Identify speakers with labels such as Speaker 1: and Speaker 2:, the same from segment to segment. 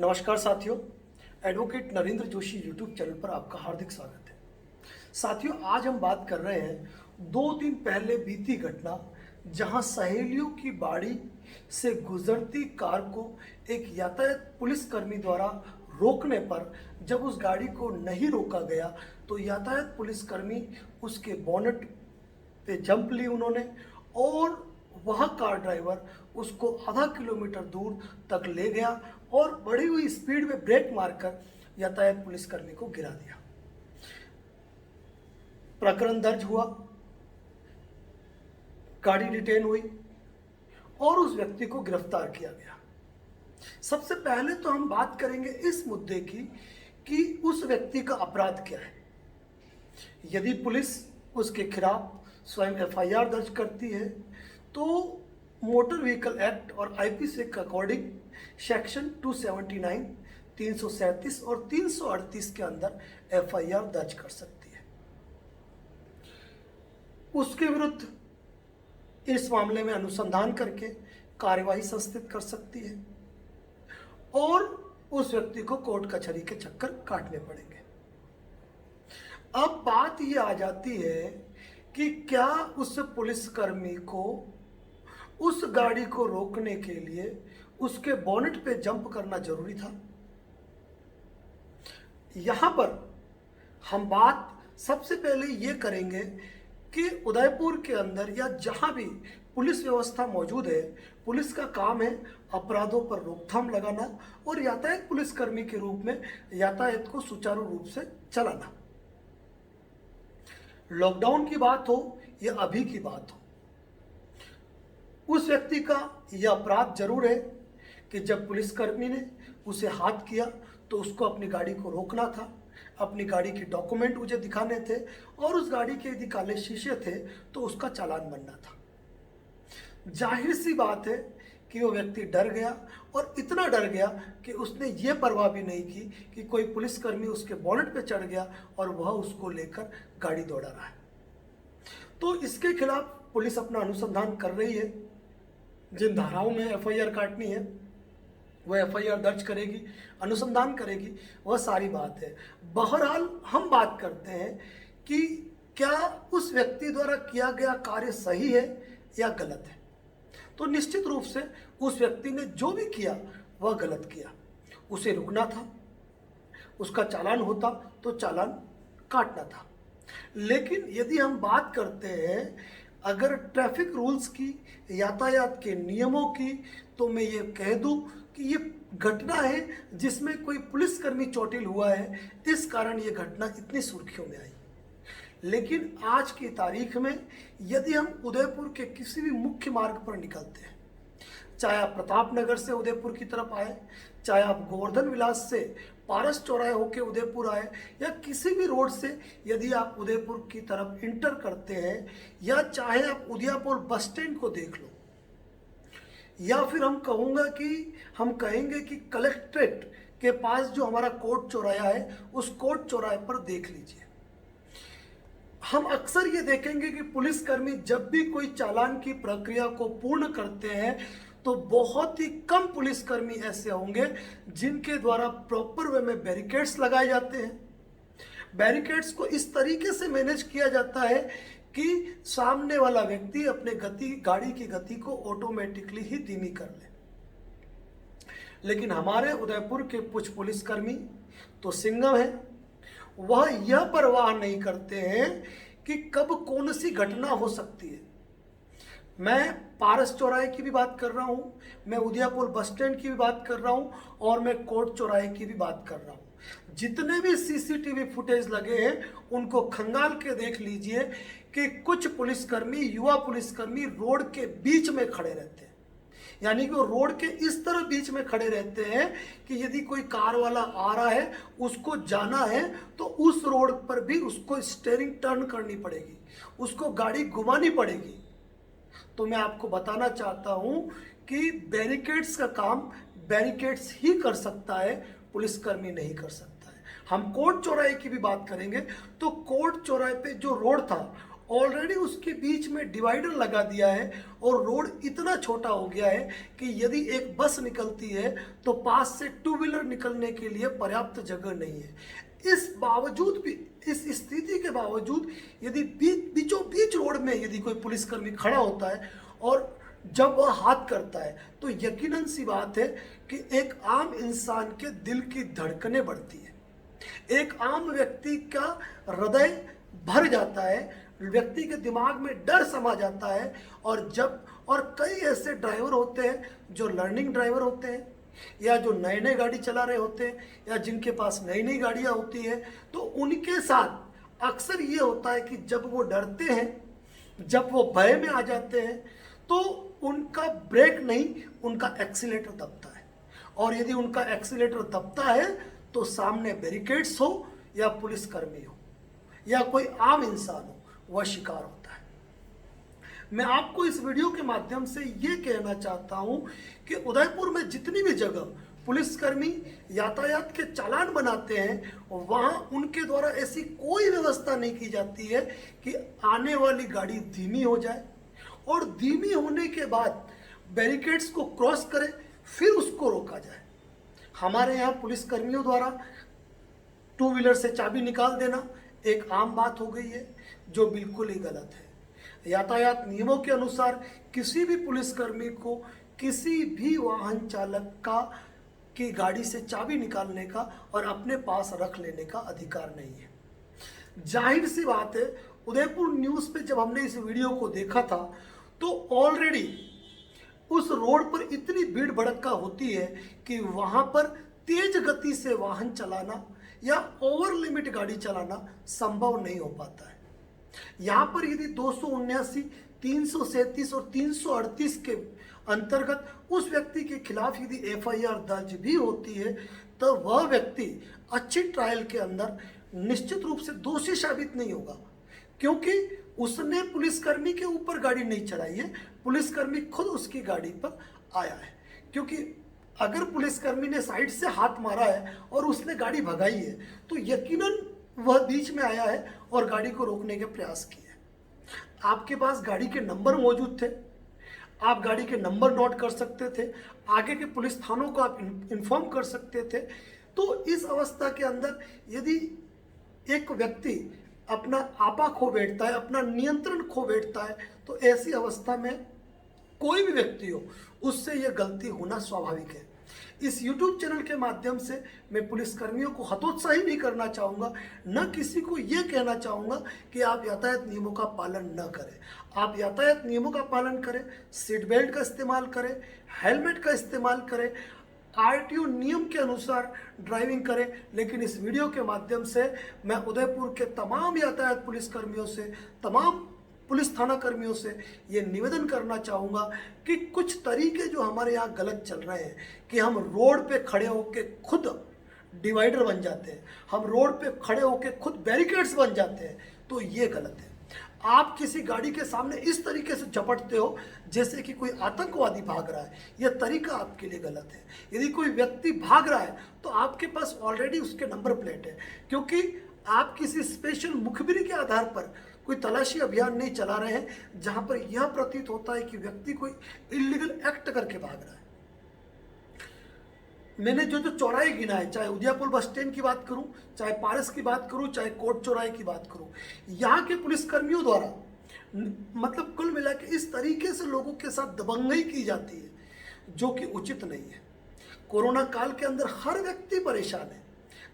Speaker 1: नमस्कार साथियों, advocate Narendra Joshi YouTube channel पर आपका हार्दिक स्वागत है। साथियों, आज हम बात कर रहे हैं 2 दिन पहले बीती घटना, जहां सहेलियों की बाड़ी से गुजरती कार को एक यातायात पुलिसकर्मी द्वारा रोकने पर जब उस गाड़ी को नहीं रोका गया तो यातायात पुलिसकर्मी उसके बोनट पे जंप ली उन्होंने और वह कार ड्राइवर उसको आधा किलोमीटर दूर तक ले गया और बढ़ी हुई स्पीड में ब्रेक मारकर यातायात पुलिसकर्मी को गिरा दिया। प्रकरण दर्ज हुआ, गाड़ी डिटेन हुई और उस व्यक्ति को गिरफ्तार किया गया। सबसे पहले तो हम बात करेंगे इस मुद्दे की कि उस व्यक्ति का अपराध क्या है। यदि पुलिस उसके खिलाफ स्वयं एफआईआर दर्ज करती है तो मोटर व्हीकल एक्ट और आईपीसी के अकॉर्डिंग सेक्शन 279, 337 और 338 के अंदर एफआईआर दर्ज कर सकती है। उसके विरुद्ध इस मामले में अनुसंधान करके कार्यवाही संस्थित कर सकती है और उस व्यक्ति को कोर्ट कचहरी के चक्कर काटने पड़ेंगे। अब बात ये आ जाती है कि क्या उस पुलिसकर्मी को उस गाड़ी को रोकने के लिए उसके बोनेट पे जंप करना जरूरी था। यहां पर हम बात सबसे पहले ये करेंगे कि उदयपुर के अंदर या जहां भी पुलिस व्यवस्था मौजूद है, पुलिस का काम है अपराधों पर रोकथाम लगाना और यातायात पुलिसकर्मी के रूप में यातायात को सुचारू रूप से चलाना। लॉकडाउन की बात हो या अभी की बात हो, उस व्यक्ति का यह अपराध जरूर है कि जब पुलिसकर्मी ने उसे हाथ किया तो उसको अपनी गाड़ी को रोकना था, अपनी गाड़ी के डॉक्यूमेंट मुझे दिखाने थे और उस गाड़ी के यदि काले शीशे थे तो उसका चालान बनना था। जाहिर सी बात है कि वो व्यक्ति डर गया और इतना डर गया कि उसने ये परवाह भी नहीं की कि कोई पुलिसकर्मी उसके बोनेट पे चढ़ गया और वह उसको लेकर गाड़ी दौड़ा रहा है। तो इसके खिलाफ पुलिस अपना अनुसंधान कर रही है। जिन धाराओं में एफआईआर काटनी है वह एफआईआर दर्ज करेगी, अनुसंधान करेगी, वह सारी बात है। बहरहाल हम बात करते हैं कि क्या उस व्यक्ति द्वारा किया गया कार्य सही है या गलत है। तो निश्चित रूप से उस व्यक्ति ने जो भी किया वह गलत किया। उसे रुकना था, उसका चालान होता तो चालान काटना था। लेकिन यदि हम बात करते हैं अगर ट्रैफिक रूल्स की, यातायात के नियमों की, तो मैं ये कह दूं कि ये घटना है जिसमें कोई पुलिसकर्मी चोटिल हुआ है, इस कारण ये घटना इतनी सुर्खियों में आई। लेकिन आज की तारीख में यदि हम उदयपुर के किसी भी मुख्य मार्ग पर निकलते हैं, चाहे आप प्रताप नगर से उदयपुर की तरफ आए, चाहे आप गोवर्धन विलास से पारस चौराहे होके उदयपुर आए, या किसी भी रोड से यदि आप उदयपुर की तरफ इंटर करते हैं, या चाहे आप उदयपुर बस स्टैंड को देख लो, या फिर हम कहेंगे कि कलेक्ट्रेट के पास जो हमारा कोर्ट चौराहा है उस कोर्ट चौराहे पर देख लीजिए। हम अक्सर ये देखेंगे कि पुलिसकर्मी जब भी कोई चालान की प्रक्रिया को पूर्ण करते हैं तो बहुत ही कम पुलिसकर्मी ऐसे होंगे जिनके द्वारा प्रॉपर वे में बैरिकेड्स लगाए जाते हैं। बैरिकेड्स को इस तरीके से मैनेज किया जाता है कि सामने वाला व्यक्ति अपने गाड़ी की गति को ऑटोमेटिकली ही धीमी कर ले। लेकिन हमारे उदयपुर के कुछ पुलिसकर्मी तो सिंघम है, वह यह परवाह नहीं करते हैं कि कब कौन सी घटना हो सकती है। मैं पारस चौराहे की भी बात कर रहा हूं, मैं उदयपुर बस स्टैंड की भी बात कर रहा हूं और मैं कोर्ट चौराहे की भी बात कर रहा हूं। जितने भी सीसीटीवी फुटेज लगे हैं उनको खंगाल के देख लीजिए कि कुछ पुलिसकर्मी, युवा पुलिसकर्मी रोड के बीच में खड़े रहते हैं। यानी कि वो रोड के इस तरह बीच में खड़े रहते हैं कि यदि कोई कार वाला आ रहा है, उसको जाना है, तो उस रोड पर भी उसको स्टीयरिंग टर्न करनी पड़ेगी, उसको गाड़ी घुमानी पड़ेगी। तो मैं आपको बताना चाहता हूं कि बैरिकेड्स का काम बैरिकेड्स ही कर सकता है, पुलिसकर्मी नहीं कर सकता है। हम कोर्ट चौराहे की भी बात करेंगे तो कोर्ट चौराहे पे जो रोड था ऑलरेडी उसके बीच में डिवाइडर लगा दिया है और रोड इतना छोटा हो गया है कि यदि एक बस निकलती है तो पास से टू व्हीलर निकलने के लिए पर्याप्त जगह नहीं है। इस बावजूद भी, इस स्थिति के बावजूद यदि बीचों बीच रोड में यदि कोई पुलिसकर्मी खड़ा होता है और जब वह हाथ करता है तो यकीनन सी बात है कि एक आम इंसान के दिल की धड़कनें बढ़ती है, एक आम व्यक्ति का हृदय भर जाता है, व्यक्ति के दिमाग में डर समा जाता है। और कई ऐसे ड्राइवर होते हैं जो लर्निंग ड्राइवर होते हैं या जो नए नए गाड़ी चला रहे होते हैं या जिनके पास नई नई गाड़ियां होती है, तो उनके साथ अक्सर ये होता है कि जब वो डरते हैं, जब वो भय में आ जाते हैं, तो उनका ब्रेक नहीं, उनका एक्सीलेटर दबता है। और यदि उनका एक्सीलेटर दबता है तो सामने बैरिकेड्स हो या पुलिसकर्मी हो या कोई आम इंसान हो, वह शिकार होता है। मैं आपको इस वीडियो के माध्यम से ये कहना चाहता हूं कि उदयपुर में जितनी भी जगह पुलिसकर्मी यातायात के चालान बनाते हैं, वहां उनके द्वारा ऐसी कोई व्यवस्था नहीं की जाती है कि आने वाली गाड़ी धीमी हो जाए और धीमी होने के बाद बैरिकेड्स को क्रॉस करे फिर उसको रोका जाए। हमारे यहाँ पुलिसकर्मियों द्वारा टू व्हीलर से चाबी निकाल देना एक आम बात हो गई है, जो बिल्कुल ही गलत है। यातायात नियमों के अनुसार किसी भी पुलिसकर्मी को किसी भी वाहन चालक की गाड़ी से चाबी निकालने का और अपने पास रख लेने का अधिकार नहीं है। जाहिर सी बात है, उदयपुर न्यूज़ पे जब हमने इस वीडियो को देखा था तो ऑलरेडी उस रोड पर इतनी भीड़ भड़क्का होती है कि वहां पर तेज गति से वाहन चलाना या ओवर लिमिट गाड़ी चलाना संभव नहीं हो पाता है। यहाँ पर यदि 279, 337 और 338 के अंतर्गत उस व्यक्ति के खिलाफ यदि FIR दर्ज भी होती है तो वह व्यक्ति अच्छी ट्रायल के अंदर निश्चित रूप से दोषी साबित नहीं होगा, क्योंकि उसने पुलिसकर्मी के ऊपर गाड़ी नहीं चढ़ाई है, पुलिसकर्मी खुद उसकी गाड़ी पर आया है। क्योंकि अगर पुलिसकर्मी ने साइड से हाथ मारा है और उसने गाड़ी भगाई है तो यकीनन वह बीच में आया है और गाड़ी को रोकने के प्रयास किए। आपके पास गाड़ी के नंबर मौजूद थे, आप गाड़ी के नंबर नोट कर सकते थे, आगे के पुलिस थानों को आप इन्फॉर्म कर सकते थे। तो इस अवस्था के अंदर यदि एक व्यक्ति अपना आपा खो बैठता है, अपना नियंत्रण खो बैठता है, तो ऐसी अवस्था में कोई भी व्यक्ति हो, उससे यह गलती होना स्वाभाविक है। इस YouTube चैनल के माध्यम से मैं पुलिसकर्मियों को हतोत्साही नहीं करना चाहूँगा, न किसी को ये कहना चाहूँगा कि आप यातायात नियमों का पालन न करें। आप यातायात नियमों का पालन करें, सीट बेल्ट का इस्तेमाल करें, हेलमेट का इस्तेमाल करें, RTO नियम के अनुसार ड्राइविंग करें। लेकिन इस वीडियो के माध्यम से मैं उदयपुर के तमाम यातायात पुलिसकर्मियों से, तमाम पुलिस थाना कर्मियों से ये निवेदन करना चाहूँगा कि कुछ तरीके जो हमारे यहाँ गलत चल रहे हैं कि हम रोड पे खड़े होकर खुद डिवाइडर बन जाते हैं, हम रोड पे खड़े होकर खुद बैरिकेड्स बन जाते हैं, तो ये गलत है। आप किसी गाड़ी के सामने इस तरीके से झपटते हो जैसे कि कोई आतंकवादी भाग रहा है, यह तरीका आपके लिए गलत है। यदि कोई व्यक्ति भाग रहा है तो आपके पास ऑलरेडी उसके नंबर प्लेट है, क्योंकि आप किसी स्पेशल मुखबिरी के आधार पर कोई तलाशी अभियान नहीं चला रहे हैं जहां पर यह प्रतीत होता है कि व्यक्ति कोई इलीगल एक्ट करके भाग रहा है। मैंने जो चौराहे गिनाए, चाहे उदयपुर बस स्टैंड की बात करूं, चाहे पारस की बात करूं, चाहे कोट चौराहे की बात करूं, यहाँ के पुलिसकर्मियों द्वारा मतलब कुल मिला के इस तरीके से लोगों के साथ दबंगई की जाती है जो कि उचित नहीं है। कोरोना काल के अंदर हर व्यक्ति परेशान है।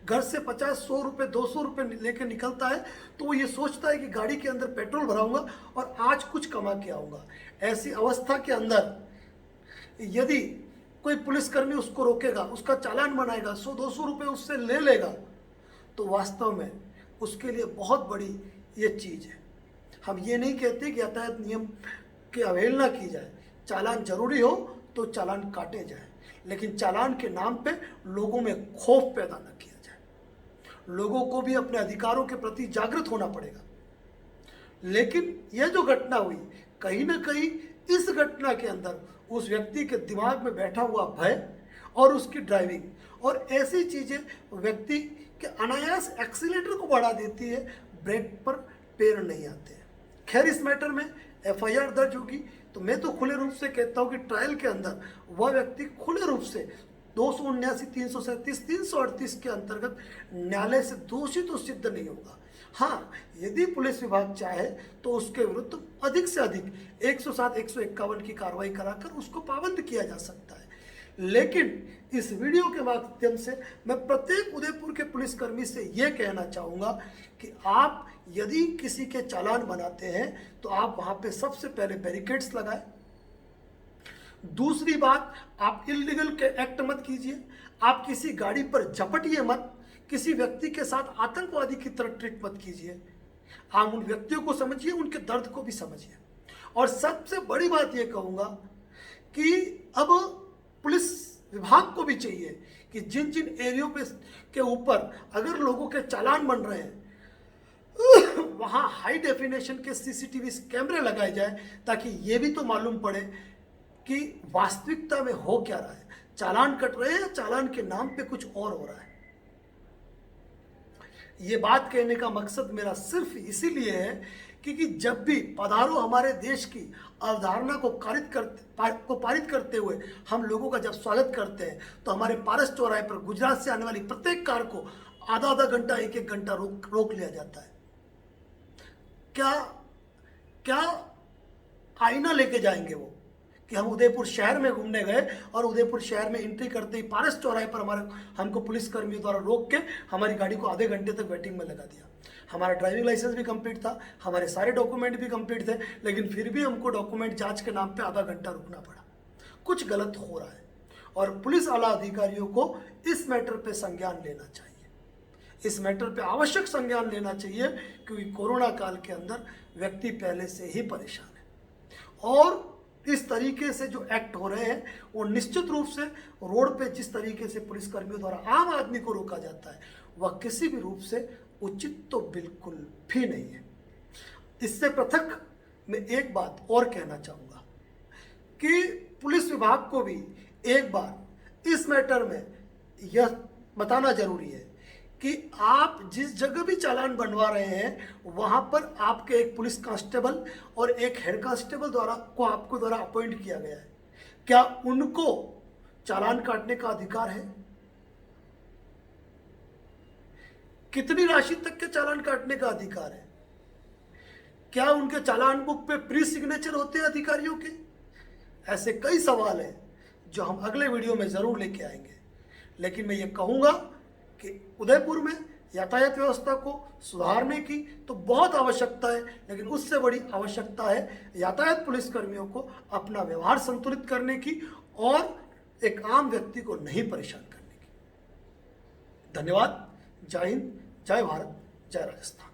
Speaker 1: घर से 50, 100 रुपये, 200 रुपये लेके निकलता है तो वो ये सोचता है कि गाड़ी के अंदर पेट्रोल भराऊंगा और आज कुछ कमा के आऊँगा। ऐसी अवस्था के अंदर यदि कोई पुलिसकर्मी उसको रोकेगा, उसका चालान बनाएगा, 100-200 रुपये उससे ले लेगा, तो वास्तव में उसके लिए बहुत बड़ी ये चीज़ है। हम ये नहीं कहते कि यातायात नियम की अवहेलना की जाए, चालान जरूरी हो तो चालान काटे जाए, लेकिन चालान के नाम पे लोगों में खौफ पैदा न किया जाए। लोगों को भी अपने अधिकारों के प्रति जागृत होना पड़ेगा। लेकिन यह जो घटना हुई, कहीं ना कहीं इस घटना के अंदर उस व्यक्ति के दिमाग में बैठा हुआ भय और उसकी ड्राइविंग और ऐसी चीज़ें व्यक्ति के अनायास एक्सीलेटर को बढ़ा देती है, ब्रेक पर पैर नहीं आते हैं। खैर, इस मैटर में एफआईआर दर्ज होगी, तो मैं तो खुले रूप से कहता हूँ कि ट्रायल के अंदर वह व्यक्ति खुले रूप से 279, 337, 338 के अंतर्गत न्यायालय से दोषी तो सिद्ध नहीं होगा। हाँ, यदि पुलिस विभाग चाहे तो उसके विरुद्ध अधिक से अधिक 107, 151 की कार्रवाई कराकर उसको पाबंद किया जा सकता है। लेकिन इस वीडियो के माध्यम से मैं प्रत्येक उदयपुर के पुलिसकर्मी से यह कहना चाहूँगा कि आप यदि किसी के चालान बनाते हैं तो आप वहाँ पे सबसे पहले बैरिकेड्स लगाएं। दूसरी बात, आप इल्लीगल के एक्ट मत कीजिए, आप किसी गाड़ी पर झपटिए मत, किसी व्यक्ति के साथ आतंकवादी की तरह ट्रीट मत कीजिए। आप उन व्यक्तियों को समझिए, उनके दर्द को भी समझिए। और सबसे बड़ी बात यह कहूँगा कि अब पुलिस विभाग को भी चाहिए कि जिन जिन एरियो पे के ऊपर अगर लोगों के चालान बन रहे हैं वहाँ हाई डेफिनेशन के सीसीटीवी कैमरे लगाए जाए, ताकि ये भी तो मालूम पड़े कि वास्तविकता में हो क्या रहा है। चालान कट रहे हैं, चालान के नाम पे कुछ और हो रहा है। ये बात कहने का मकसद मेरा सिर्फ इसीलिए है क्योंकि जब भी पधारो हमारे देश की अवधारणा को पारित करते हुए हम लोगों का जब स्वागत करते हैं, तो हमारे पारस चौराहे पर गुजरात से आने वाली प्रत्येक कार को आधा आधा घंटा, एक एक घंटा रोक लिया जाता है। क्या आईना लेके जाएंगे वो कि हम उदयपुर शहर में घूमने गए और उदयपुर शहर में एंट्री करते ही पारस चौराहे पर हमको पुलिसकर्मियों द्वारा रोक के हमारी गाड़ी को आधे घंटे तक वेटिंग में लगा दिया। हमारा ड्राइविंग लाइसेंस भी कंप्लीट था, हमारे सारे डॉक्यूमेंट भी कंप्लीट थे, लेकिन फिर भी हमको डॉक्यूमेंट जांच के नाम पे आधा घंटा रुकना पड़ा। कुछ गलत हो रहा है और पुलिस आला अधिकारियों को इस मैटर पे संज्ञान लेना चाहिए। इस मैटर पे आवश्यक संज्ञान लेना चाहिए, क्योंकि कोरोना काल के अंदर व्यक्ति पहले से ही परेशान है। और इस तरीके से जो एक्ट हो रहे हैं वो निश्चित रूप से रोड पे जिस तरीके से पुलिसकर्मियों द्वारा आम आदमी को रोका जाता है, वह किसी भी रूप से उचित तो बिल्कुल भी नहीं है। इससे पृथक मैं एक बात और कहना चाहूँगा कि पुलिस विभाग को भी एक बार इस मैटर में यह बताना जरूरी है कि आप जिस जगह भी चालान बनवा रहे हैं वहाँ पर आपके एक पुलिस कांस्टेबल और एक हेड कांस्टेबल आपको द्वारा अपॉइंट किया गया है। क्या उनको चालान काटने का अधिकार है? कितनी राशि तक के चालान काटने का अधिकार है? क्या उनके चालान बुक पे प्री सिग्नेचर होते हैं अधिकारियों के? ऐसे कई सवाल हैं जो हम अगले वीडियो में जरूर लेके आएंगे। लेकिन मैं ये कहूँगा कि उदयपुर में यातायात व्यवस्था को सुधारने की तो बहुत आवश्यकता है, लेकिन उससे बड़ी आवश्यकता है यातायात पुलिसकर्मियों को अपना व्यवहार संतुलित करने की और एक आम व्यक्ति को नहीं परेशान करने की। धन्यवाद। जय हिंद, जय भारत, जय राजस्थान।